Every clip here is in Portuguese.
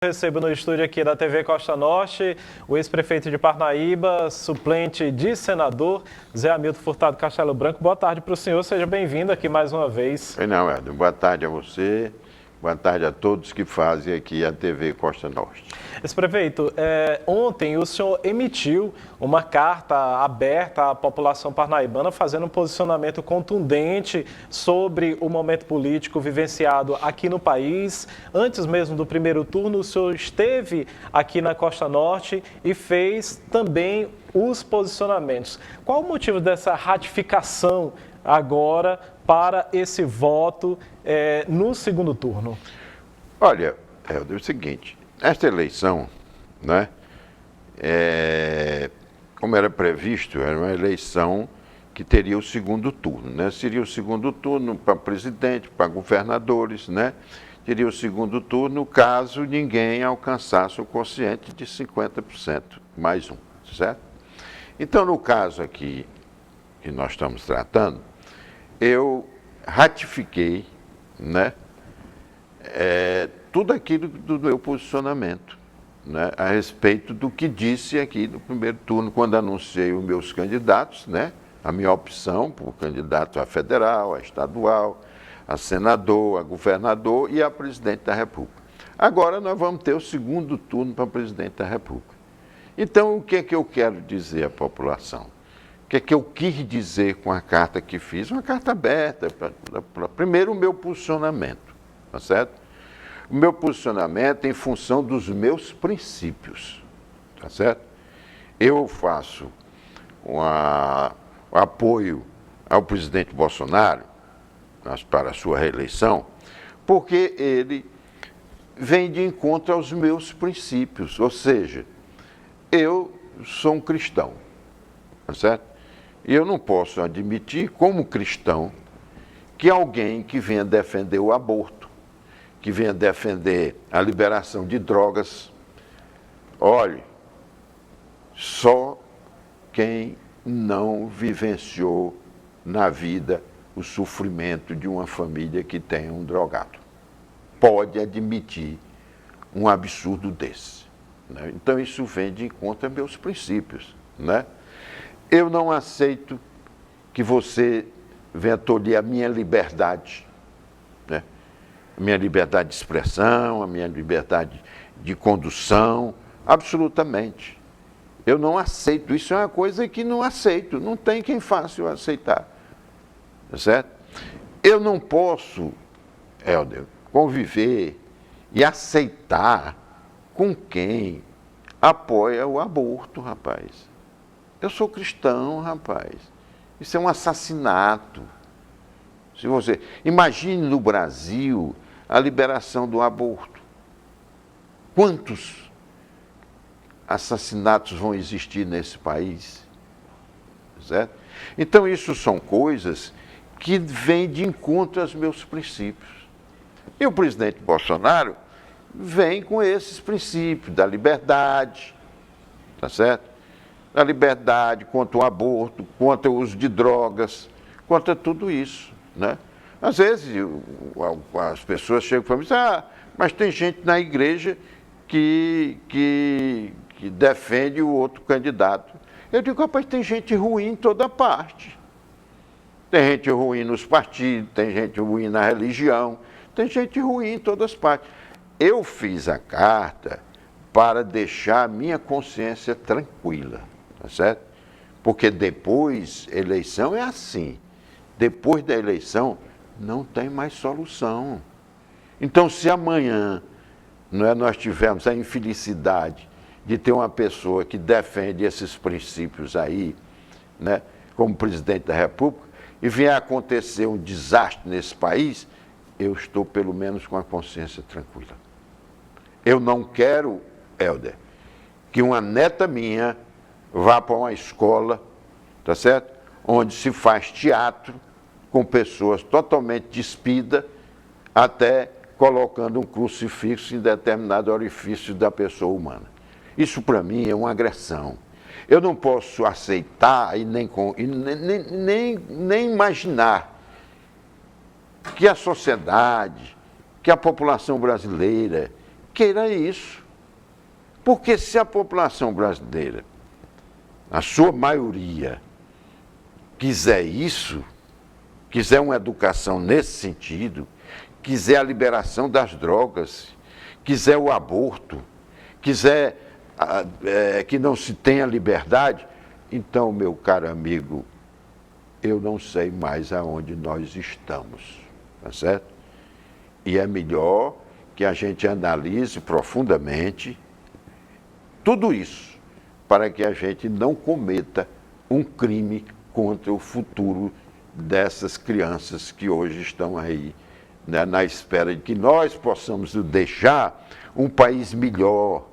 Recebo no estúdio aqui da TV Costa Norte o ex-prefeito de Parnaíba, suplente de senador, Zé Hamilton Furtado Castelo Branco. Boa tarde para o senhor, seja bem-vindo aqui mais uma vez. Não, Edson, boa tarde a você, boa tarde a todos que fazem aqui a TV Costa Norte. Ex-prefeito, ontem o senhor emitiu uma carta aberta à população parnaibana fazendo um posicionamento contundente sobre o momento político vivenciado aqui no país. Antes mesmo do primeiro turno, o senhor esteve aqui na Costa Norte e fez também os posicionamentos. Qual o motivo dessa ratificação agora para esse voto no segundo turno? Olha, é o seguinte, esta eleição, né, como era previsto, era uma eleição que teria o segundo turno, né? Seria o segundo turno para presidente, para governadores, né? Teria o segundo turno caso ninguém alcançasse o quociente de 50% mais um, certo? Então, no caso aqui que nós estamos tratando, eu ratifiquei, né, tudo aquilo do meu posicionamento, né, a respeito do que disse aqui no primeiro turno, quando anunciei os meus candidatos, né, a minha opção por candidato a federal, a estadual, a senador, a governador e a presidente da República. Agora nós vamos ter o segundo turno para presidente da República. Então, o que é que eu quero dizer à população? O que é que eu quis dizer com a carta que fiz? Uma carta aberta, primeiro o meu posicionamento, tá certo? O meu posicionamento em função dos meus princípios, tá certo? Eu faço o apoio ao presidente Bolsonaro para a sua reeleição, porque ele vem de encontro aos meus princípios, ou seja, eu sou um cristão, tá certo? E eu não posso admitir, como cristão, que alguém que venha defender o aborto, que venha defender a liberação de drogas, olhe, só quem não vivenciou na vida o sofrimento de uma família que tem um drogado pode admitir um absurdo desse, né? Então isso vem de encontro a meus princípios, né? Eu não aceito que você venha tolir a minha liberdade, né? A minha liberdade de expressão, a minha liberdade de condução, absolutamente. Eu não aceito, isso é uma coisa que não aceito, não tem quem faça eu aceitar, tá certo? Eu não posso, Helder, conviver e aceitar com quem apoia o aborto, rapaz. Eu sou cristão, rapaz. Isso é um assassinato. Se você imagine no Brasil a liberação do aborto. Quantos assassinatos vão existir nesse país? Certo? Então, isso são coisas que vêm de encontro aos meus princípios. E o presidente Bolsonaro vem com esses princípios da liberdade, tá certo? Da liberdade contra o aborto, contra o uso de drogas, contra tudo isso, né? Às vezes as pessoas chegam para mim e dizem, mas tem gente na igreja que defende o outro candidato. Eu digo, rapaz, tem gente ruim em toda parte. Tem gente ruim nos partidos, tem gente ruim na religião, tem gente ruim em todas as partes. Eu fiz a carta para deixar a minha consciência tranquila, tá certo? Porque depois, eleição é assim. Depois da eleição, não tem mais solução. Então, se amanhã nós tivermos a infelicidade de ter uma pessoa que defende esses princípios aí, né, como presidente da República, e vier a acontecer um desastre nesse país, eu estou pelo menos com a consciência tranquila. Eu não quero, Helder, que uma neta minha vá para uma escola, tá certo? Onde se faz teatro com pessoas totalmente despidas, até colocando um crucifixo em determinado orifício da pessoa humana. Isso para mim é uma agressão. Eu não posso aceitar e nem imaginar que a sociedade, que a população brasileira, queira isso. Porque se a população brasileira, a sua maioria, quiser isso, quiser uma educação nesse sentido, quiser a liberação das drogas, quiser o aborto, quiser que não se tenha liberdade, então, meu caro amigo, eu não sei mais aonde nós estamos, tá certo? E é melhor que a gente analise profundamente tudo isso, para que a gente não cometa um crime contra o futuro dessas crianças que hoje estão aí, né, na espera de que nós possamos deixar um país melhor,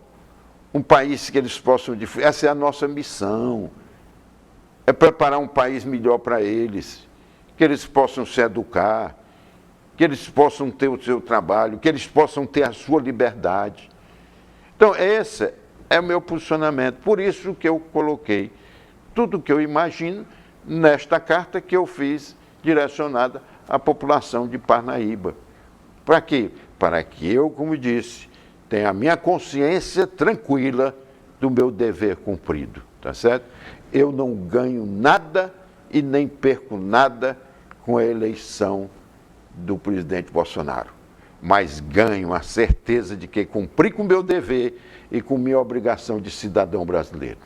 um país que eles possam... Essa é a nossa missão, é preparar um país melhor para eles, que eles possam se educar, que eles possam ter o seu trabalho, que eles possam ter a sua liberdade. Então, esse é o meu posicionamento. Por isso que eu coloquei tudo o que eu imagino nesta carta que eu fiz direcionada à população de Parnaíba. Para quê? Para que eu, como disse, tenha a minha consciência tranquila do meu dever cumprido, tá certo? Eu não ganho nada e nem perco nada com a eleição do presidente Bolsonaro, mas ganho a certeza de que cumpri com o meu dever e com minha obrigação de cidadão brasileiro.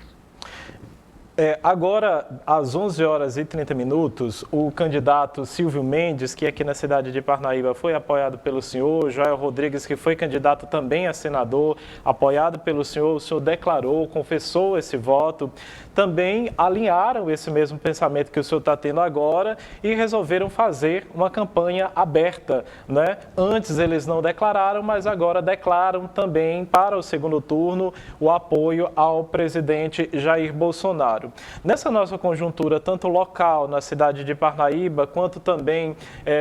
Agora, às 11 horas e 30 minutos, o candidato Silvio Mendes, que aqui na cidade de Parnaíba foi apoiado pelo senhor, Joel Rodrigues, que foi candidato também a senador, apoiado pelo senhor, o senhor declarou, confessou esse voto, também alinharam esse mesmo pensamento que o senhor está tendo agora e resolveram fazer uma campanha aberta, né? Antes eles não declararam, mas agora declaram também para o segundo turno o apoio ao presidente Jair Bolsonaro. Nessa nossa conjuntura, tanto local na cidade de Parnaíba, quanto também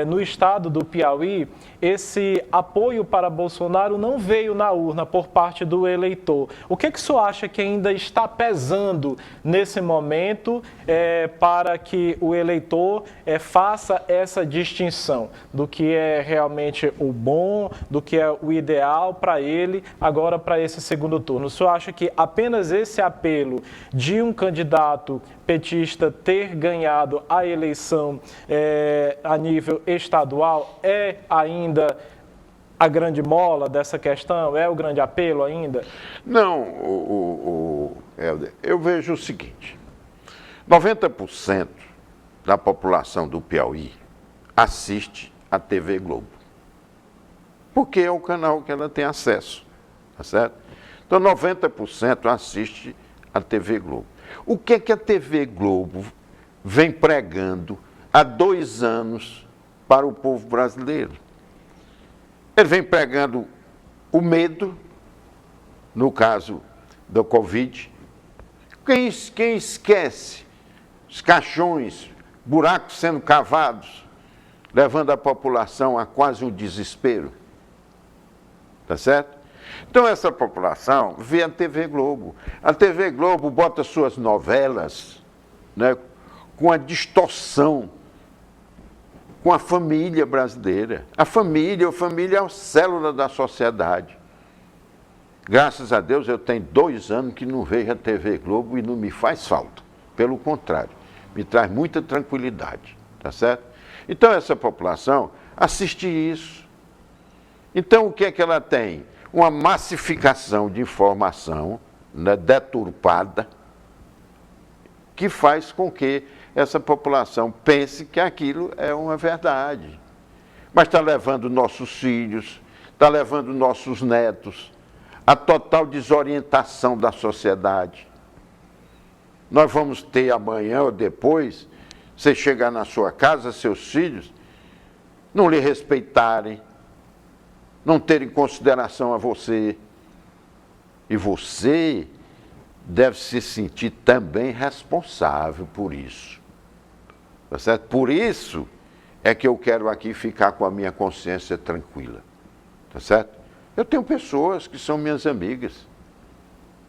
no estado do Piauí, esse apoio para Bolsonaro não veio na urna por parte do eleitor. O que o senhor acha que ainda está pesando nesse momento para que o eleitor faça essa distinção do que é realmente o bom, do que é o ideal para ele, agora para esse segundo turno? O senhor acha que apenas esse apelo de um candidato petista ter ganhado a eleição a nível estadual é ainda a grande mola dessa questão? É o grande apelo ainda? Não, Helder, eu vejo o seguinte, 90% da população do Piauí assiste a TV Globo, porque é o canal que ela tem acesso, tá certo? Então 90% assiste a TV Globo. O que é que a TV Globo vem pregando há 2 anos para o povo brasileiro? Ele vem pregando o medo, no caso do Covid. Quem esquece os caixões, buracos sendo cavados, levando a população a quase um desespero? Tá certo? Então essa população vê a TV Globo. A TV Globo bota suas novelas, né, com a distorção, com a família brasileira. A família é a célula da sociedade. Graças a Deus eu tenho 2 anos que não vejo a TV Globo e não me faz falta. Pelo contrário, me traz muita tranquilidade, tá certo? Então essa população assiste isso. Então o que é que ela tem? Uma massificação de informação, né, deturpada, que faz com que essa população pense que aquilo é uma verdade. Mas está levando nossos filhos, está levando nossos netos à total desorientação da sociedade. Nós vamos ter amanhã ou depois, você chegar na sua casa, seus filhos, não lhe respeitarem, não terem consideração a você. E você deve se sentir também responsável por isso. Tá certo? Por isso é que eu quero aqui ficar com a minha consciência tranquila. Tá certo? Eu tenho pessoas que são minhas amigas.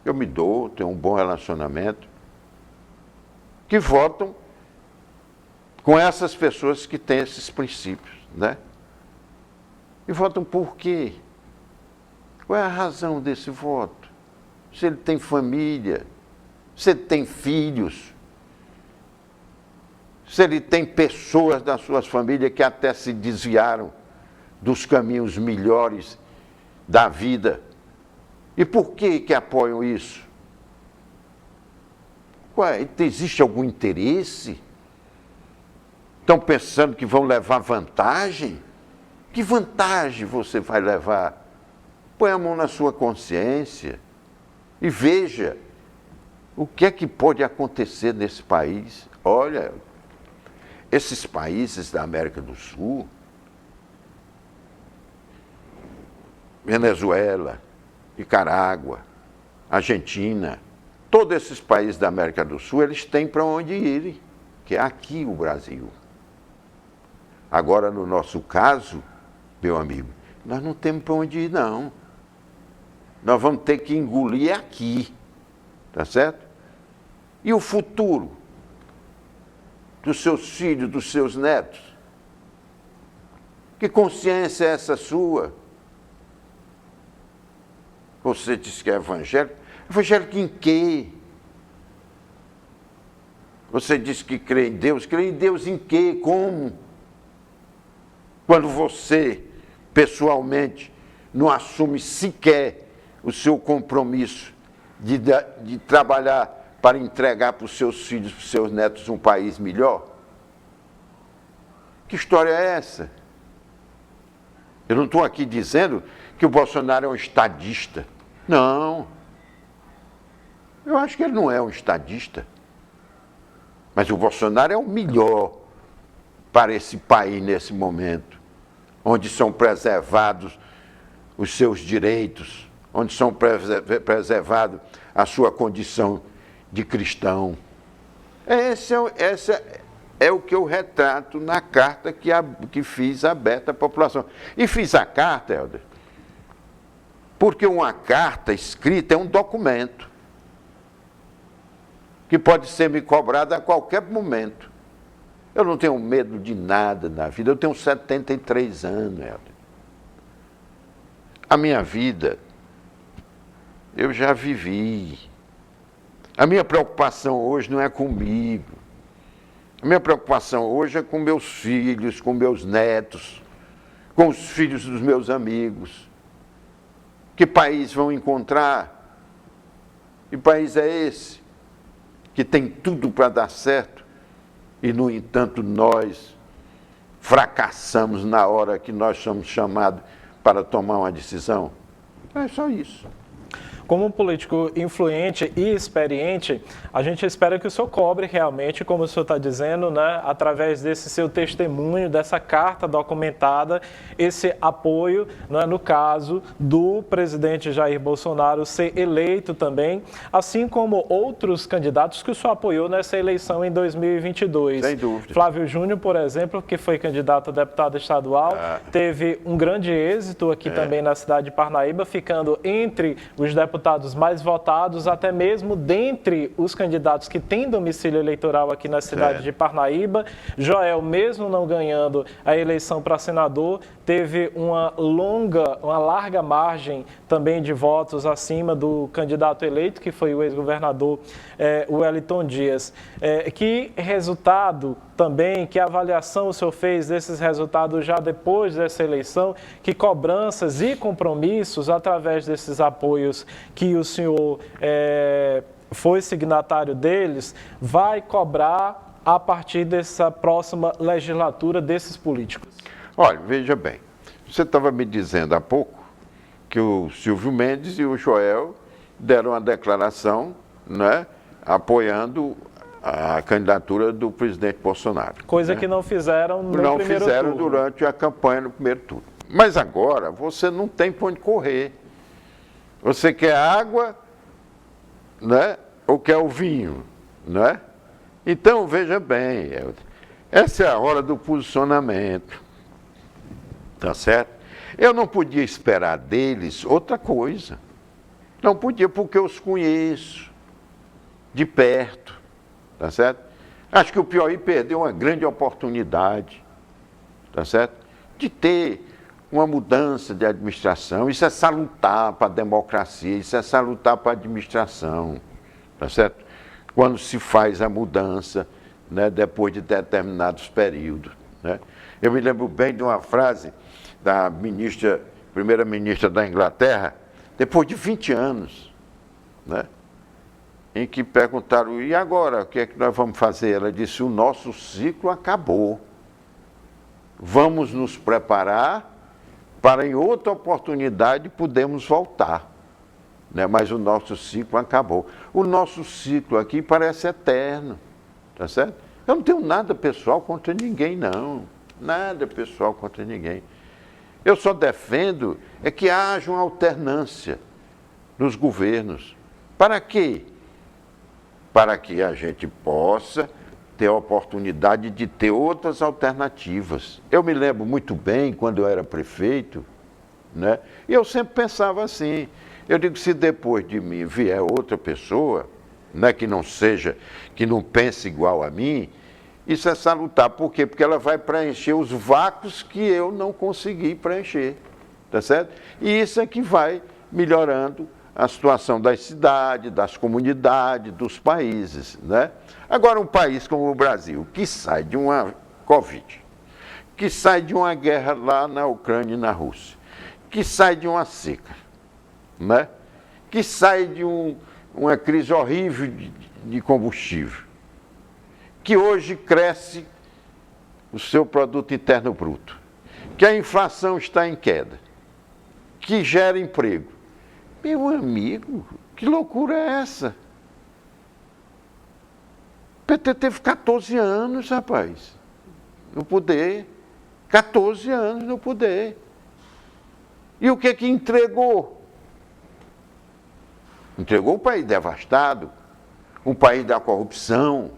Eu me dou, tenho um bom relacionamento, que votam com essas pessoas que têm esses princípios, né? E votam por quê? Qual é a razão desse voto? Se ele tem família, se ele tem filhos, se ele tem pessoas das suas famílias que até se desviaram dos caminhos melhores da vida. E por que apoiam isso? Existe algum interesse? Estão pensando que vão levar vantagem? Que vantagem você vai levar? Põe a mão na sua consciência e veja o que é que pode acontecer nesse país. Olha, esses países da América do Sul, Venezuela, Nicarágua, Argentina, todos esses países da América do Sul, eles têm para onde ir, que é aqui o Brasil. Agora, no nosso caso, meu amigo, nós não temos para onde ir, não. Nós vamos ter que engolir aqui, tá certo? E o futuro dos seus filhos, dos seus netos? Que consciência é essa sua? Você diz que é evangélico. Evangélico em quê? Você diz que crê em Deus. Crê em Deus em quê? Como? Quando você, pessoalmente, não assume sequer o seu compromisso de trabalhar para entregar para os seus filhos, para os seus netos, um país melhor? Que história é essa? Eu não estou aqui dizendo que o Bolsonaro é um estadista. Não. Eu acho que ele não é um estadista. Mas o Bolsonaro é o melhor para esse país nesse momento, onde são preservados os seus direitos, onde são preservados a sua condição de cristão. Esse é o que eu retrato na carta que fiz aberta à população. E fiz a carta, Helder, porque uma carta escrita é um documento que pode ser me cobrado a qualquer momento. Eu não tenho medo de nada na vida. Eu tenho 73 anos, Helder. A minha vida, eu já vivi. A minha preocupação hoje não é comigo. A minha preocupação hoje é com meus filhos, com meus netos, com os filhos dos meus amigos. Que país vão encontrar? Que país é esse? Que tem tudo para dar certo e, no entanto, nós fracassamos na hora que nós somos chamados para tomar uma decisão. É só isso. Como um político influente e experiente, a gente espera que o senhor cobre realmente, como o senhor está dizendo, né, através desse seu testemunho, dessa carta documentada, esse apoio, né, no caso do presidente Jair Bolsonaro ser eleito também, assim como outros candidatos que o senhor apoiou nessa eleição em 2022. Sem dúvida. Flávio Júnior, por exemplo, que foi candidato a deputado estadual, teve um grande êxito aqui também na cidade de Parnaíba, ficando entre os deputados mais votados, até mesmo dentre os candidatos que têm domicílio eleitoral aqui na cidade de Parnaíba. Joel, mesmo não ganhando a eleição para senador, teve uma larga margem também de votos acima do candidato eleito, que foi o ex-governador Wellington Dias. Que resultado também, que avaliação o senhor fez desses resultados já depois dessa eleição? Que cobranças e compromissos, através desses apoios que o senhor foi signatário deles, vai cobrar a partir dessa próxima legislatura desses políticos? Olha, veja bem, você estava me dizendo há pouco que o Silvio Mendes e o Joel deram uma declaração, né, apoiando a candidatura do presidente Bolsonaro. Coisa, né, que não fizeram no primeiro turno. Não fizeram durante a campanha no primeiro turno. Mas agora você não tem para onde correr. Você quer água, né, ou quer o vinho, né? Então, veja bem, essa é a hora do posicionamento, tá certo? Eu não podia esperar deles outra coisa. Não podia, porque eu os conheço de perto, tá certo? Acho que o Piauí perdeu uma grande oportunidade, tá certo? De ter uma mudança de administração. Isso é salutar para a democracia, isso é salutar para a administração, tá certo? Quando se faz a mudança, né, depois de determinados períodos, né? Eu me lembro bem de uma frase da primeira-ministra da Inglaterra, depois de 20 anos, né, em que perguntaram, e agora, o que é que nós vamos fazer? Ela disse, o nosso ciclo acabou. Vamos nos preparar para em outra oportunidade podermos voltar, né? Mas o nosso ciclo acabou. O nosso ciclo aqui parece eterno, tá certo? Eu não tenho nada pessoal contra ninguém, não. Nada pessoal contra ninguém. Eu só defendo é que haja uma alternância nos governos. Para quê? Para que a gente possa ter a oportunidade de ter outras alternativas. Eu me lembro muito bem, quando eu era prefeito, né? E eu sempre pensava assim, eu digo, se depois de mim vier outra pessoa, né, que não pense igual a mim, isso é salutar. Por quê? Porque ela vai preencher os vácuos que eu não consegui preencher, tá certo? E isso é que vai melhorando a situação das cidades, das comunidades, dos países, né? Agora, um país como o Brasil, que sai de uma Covid, que sai de uma guerra lá na Ucrânia e na Rússia, que sai de uma seca, né? Que sai de uma crise horrível de combustível, que hoje cresce o seu produto interno bruto, que a inflação está em queda, que gera emprego. Meu amigo, que loucura é essa? O PT teve 14 anos, rapaz, no poder. 14 anos no poder. E o que entregou? Entregou um país devastado, um país da corrupção.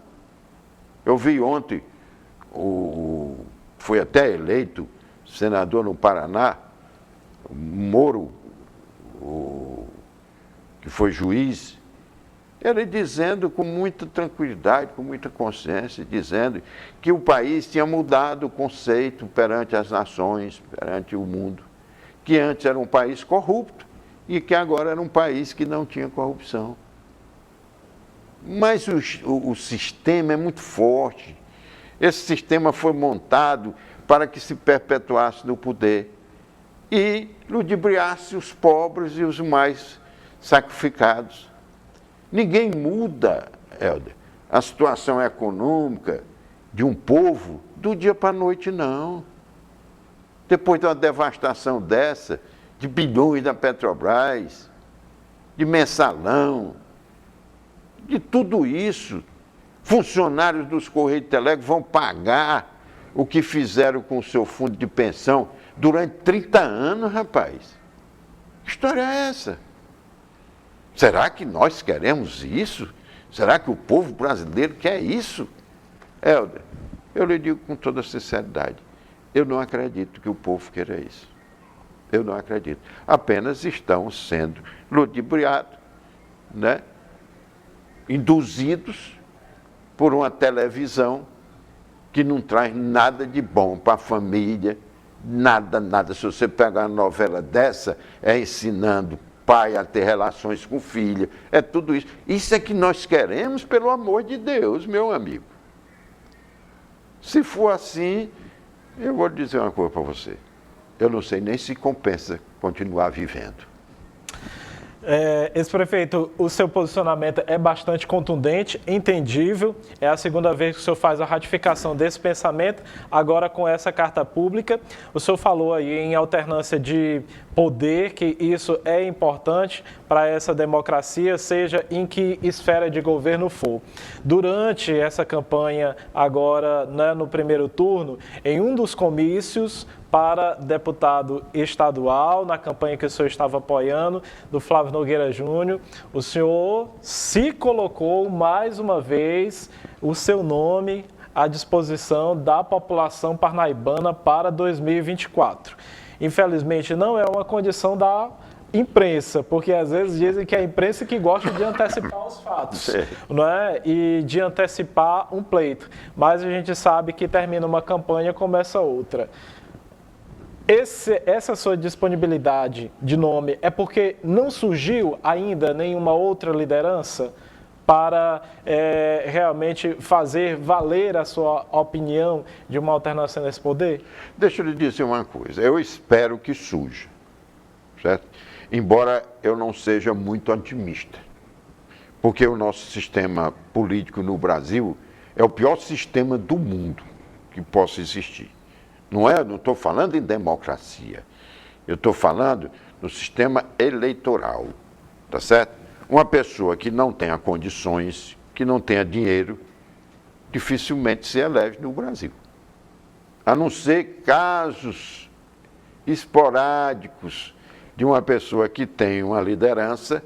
Eu vi ontem, foi até eleito senador no Paraná, o Moro, que foi juiz, ele dizendo com muita tranquilidade, com muita consciência, dizendo que o país tinha mudado o conceito perante as nações, perante o mundo, que antes era um país corrupto e que agora era um país que não tinha corrupção. Mas o sistema é muito forte. Esse sistema foi montado para que se perpetuasse no poder e ludibriasse os pobres e os mais sacrificados. Ninguém muda, Helder, a situação econômica de um povo do dia para a noite, não. Depois de uma devastação dessa, de bilhões da Petrobras, de mensalão, de tudo isso, funcionários dos Correios de Telégrafo vão pagar o que fizeram com o seu fundo de pensão durante 30 anos, rapaz. Que história é essa? Será que nós queremos isso? Será que o povo brasileiro quer isso? Helder, eu lhe digo com toda sinceridade, eu não acredito que o povo queira isso. Eu não acredito. Apenas estão sendo ludibriados, né? Induzidos por uma televisão que não traz nada de bom para a família, nada, nada. Se você pegar uma novela dessa, é ensinando pai a ter relações com filha, é tudo isso. Isso é que nós queremos, pelo amor de Deus, meu amigo. Se for assim, eu vou dizer uma coisa para você. Eu não sei nem se compensa continuar vivendo. Ex-prefeito, o seu posicionamento é bastante contundente, entendível. É a segunda vez que o senhor faz a ratificação desse pensamento, agora com essa carta pública. O senhor falou aí em alternância de poder, que isso é importante para essa democracia, seja em que esfera de governo for. Durante essa campanha, agora, né, no primeiro turno, em um dos comícios para deputado estadual, na campanha que o senhor estava apoiando, do Flávio Nogueira Júnior, o senhor se colocou mais uma vez o seu nome à disposição da população parnaibana para 2024. Infelizmente, não é uma condição da imprensa, porque às vezes dizem que é a imprensa que gosta de antecipar os fatos, não é? E de antecipar um pleito. Mas a gente sabe que termina uma campanha, começa outra. Essa sua disponibilidade de nome é porque não surgiu ainda nenhuma outra liderança para realmente fazer valer a sua opinião de uma alternação nesse poder? Deixa eu lhe dizer uma coisa, eu espero que surja, certo? Embora eu não seja muito otimista, porque o nosso sistema político no Brasil é o pior sistema do mundo que possa existir. Não estou falando em democracia, eu estou falando no sistema eleitoral, tá certo? Uma pessoa que não tenha condições, que não tenha dinheiro, dificilmente se elege no Brasil. A não ser casos esporádicos de uma pessoa que tem uma liderança,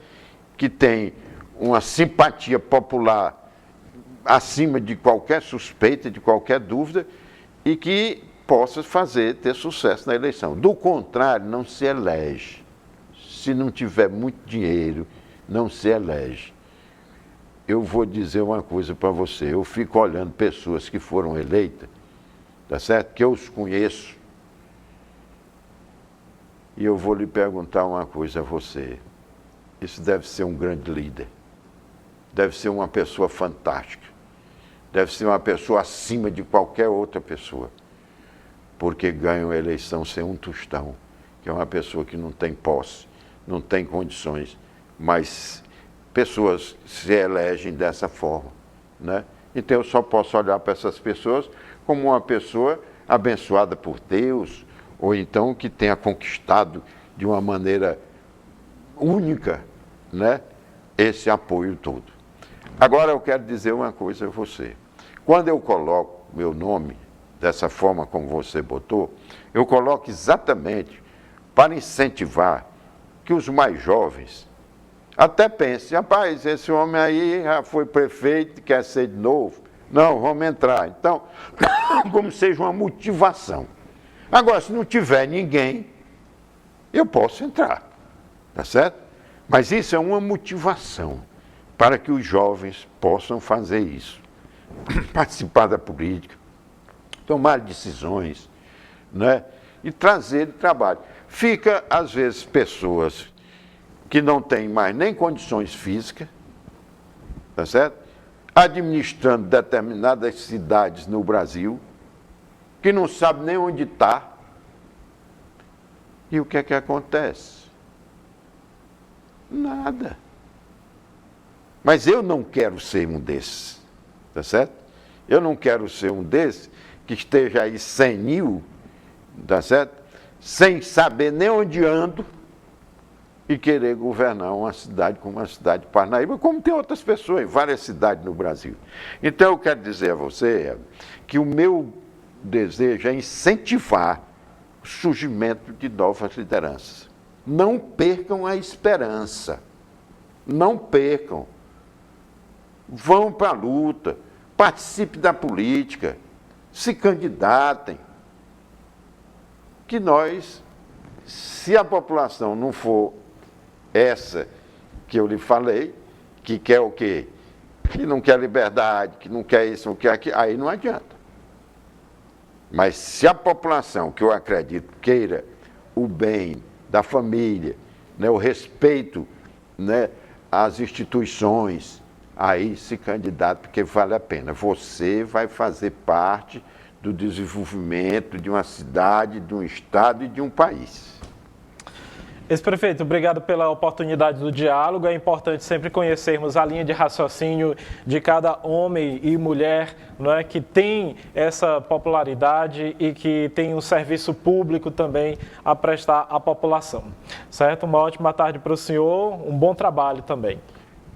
que tem uma simpatia popular acima de qualquer suspeita, de qualquer dúvida, e que possa ter sucesso na eleição. Do contrário, não se elege. Se não tiver muito dinheiro, não se elege. Eu vou dizer uma coisa para você, eu fico olhando pessoas que foram eleitas, tá certo? Que eu os conheço, e eu vou lhe perguntar uma coisa a você. Isso deve ser um grande líder, deve ser uma pessoa fantástica, deve ser uma pessoa acima de qualquer outra pessoa, porque ganham a eleição sem um tostão, que é uma pessoa que não tem posse, não tem condições, mas pessoas se elegem dessa forma, né? Então eu só posso olhar para essas pessoas como uma pessoa abençoada por Deus, ou então que tenha conquistado de uma maneira única, né, esse apoio todo. Agora eu quero dizer uma coisa a você. Quando eu coloco meu nome dessa forma como você botou, eu coloco exatamente para incentivar que os mais jovens até pensem, rapaz, esse homem aí já foi prefeito, quer ser de novo. Não, vamos entrar. Então, como seja uma motivação. Agora, se não tiver ninguém, eu posso entrar, tá certo? Mas isso é uma motivação para que os jovens possam fazer isso. Participar da política, tomar decisões, né? E trazer trabalho. Fica, às vezes, pessoas que não têm mais nem condições físicas, tá certo? Administrando determinadas cidades no Brasil, que não sabe nem onde está. E o que é que acontece? Nada. Mas eu não quero ser um desses, tá certo? Eu não quero ser um desses que esteja aí senil, tá certo? Sem saber nem onde ando e querer governar uma cidade como a cidade de Parnaíba, como tem outras pessoas em várias cidades no Brasil. Então eu quero dizer a você que o meu desejo é incentivar o surgimento de novas lideranças. Não percam a esperança. Não percam. Vão para a luta, participem da política, se candidatem. Que nós, se a população não for essa que eu lhe falei, que quer o quê? Que não quer liberdade, que não quer isso, não quer aquilo, aí não adianta. Mas se a população, que eu acredito, queira o bem da família, né, o respeito, né, às instituições, aí se candidata, porque vale a pena. Você vai fazer parte do desenvolvimento de uma cidade, de um estado e de um país. Ex-prefeito, obrigado pela oportunidade do diálogo. É importante sempre conhecermos a linha de raciocínio de cada homem e mulher, não é, que tem essa popularidade e que tem um serviço público também a prestar à população. Certo? Uma ótima tarde para o senhor, um bom trabalho também.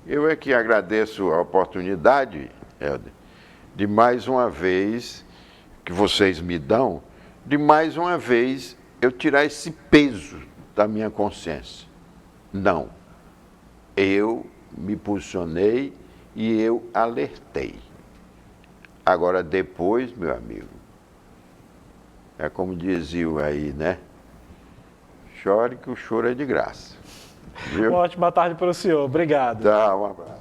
Eu é que agradeço a oportunidade, Helder, de mais uma vez que vocês me dão, de mais uma vez eu tirar esse peso da minha consciência. Não. Eu me posicionei e eu alertei. Agora depois, meu amigo, é como diziam aí, né? Chore que o choro é de graça. Viu? Uma ótima tarde para o senhor. Obrigado. Tá, um abraço.